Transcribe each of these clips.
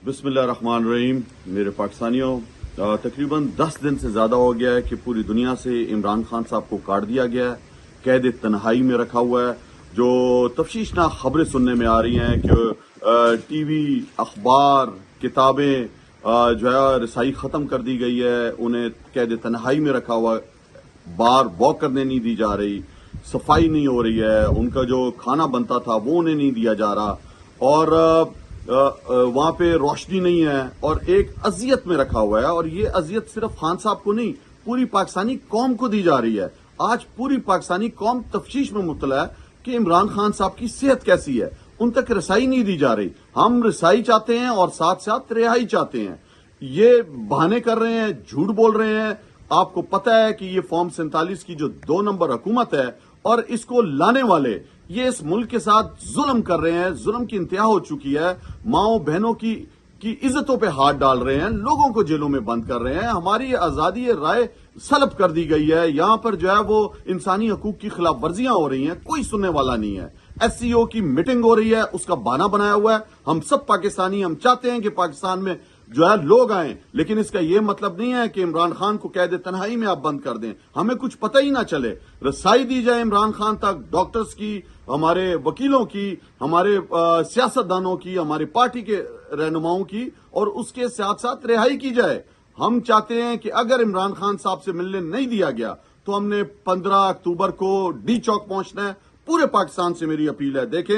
بسم اللہ الرحمن الرحیم. میرے پاکستانیوں، تقریباً 10 دن سے زیادہ ہو گیا ہے کہ پوری دنیا سے عمران خان صاحب کو کاٹ دیا گیا ہے، قید تنہائی میں رکھا ہوا ہے. جو تفتیشناک خبریں سننے میں آ رہی ہیں کہ ٹی وی، اخبار، کتابیں جو ہے رسائی ختم کر دی گئی ہے، انہیں قید تنہائی میں رکھا ہوا ہے، باہر واک کرنے نہیں دی جا رہی، صفائی نہیں ہو رہی ہے، ان کا جو کھانا بنتا تھا وہ انہیں نہیں دیا جا رہا، اور وہاں پہ روشنی نہیں ہے، اور ایک اذیت میں رکھا ہوا ہے. اور یہ اذیت صرف خان صاحب کو نہیں، پوری پاکستانی قوم کو دی جا رہی ہے. آج پوری پاکستانی قوم تفتیش میں مبتلا ہے کہ عمران خان صاحب کی صحت کیسی ہے، ان تک رسائی نہیں دی جا رہی. ہم رسائی چاہتے ہیں اور ساتھ ساتھ رہائی چاہتے ہیں. یہ بہانے کر رہے ہیں، جھوٹ بول رہے ہیں. آپ کو پتا ہے کہ یہ فارم 47 کی جو 2 نمبر حکومت ہے اور اس کو لانے والے یہ اس ملک کے ساتھ ظلم کر رہے ہیں. ظلم کی انتہا ہو چکی ہے. ماؤں بہنوں کی عزتوں پہ ہاتھ ڈال رہے ہیں، لوگوں کو جیلوں میں بند کر رہے ہیں. ہماری آزادی رائے سلب کر دی گئی ہے. یہاں پر جو ہے وہ انسانی حقوق کی خلاف ورزیاں ہو رہی ہیں، کوئی سننے والا نہیں ہے. ایس سی او کی میٹنگ ہو رہی ہے، اس کا بہانہ بنایا ہوا ہے. ہم سب پاکستانی ہم چاہتے ہیں کہ پاکستان میں جو ہے لوگ آئیں، لیکن اس کا یہ مطلب نہیں ہے کہ عمران خان کو قید تنہائی میں آپ بند کر دیں. ہمیں کچھ پتہ ہی نہ چلے. رسائی دی جائے عمران خان تک، ڈاکٹرز کی، ہمارے وکیلوں کی، ہمارے سیاستدانوں کی، ہماری پارٹی کے رہنماؤں کی، اور اس کے ساتھ ساتھ رہائی کی جائے. ہم چاہتے ہیں کہ اگر عمران خان صاحب سے ملنے نہیں دیا گیا تو ہم نے 15 اکتوبر کو ڈی چوک پہنچنا ہے. پورے پاکستان سے میری اپیل ہے، دیکھیں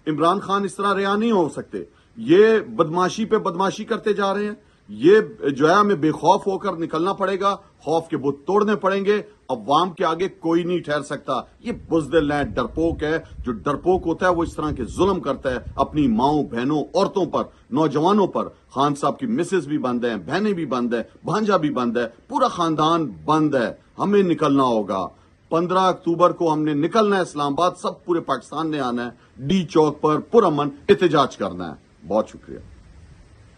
عمران خان اس طرح رہا نہیں ہو سکتے. یہ بدماشی پہ بدماشی کرتے جا رہے ہیں. یہ جو ہے ہمیں بے خوف ہو کر نکلنا پڑے گا. خوف کے بت توڑنے پڑیں گے. عوام کے آگے کوئی نہیں ٹھہر سکتا. یہ بزدل ہے، ڈرپوک ہے. جو ڈرپوک ہوتا ہے وہ اس طرح کے ظلم کرتا ہے اپنی ماؤں، بہنوں، عورتوں پر، نوجوانوں پر. خان صاحب کی مسز بھی بند ہیں، بہنیں بھی بند ہیں، بھانجا بھی بند ہے، پورا خاندان بند ہے. ہمیں نکلنا ہوگا. 15 اکتوبر کو ہم نے نکلنا ہے اسلام آباد. سب پورے پاکستان نے آنا ہے ڈی چوک پر پرامن احتجاج کرنا ہے. بہت شکریہ.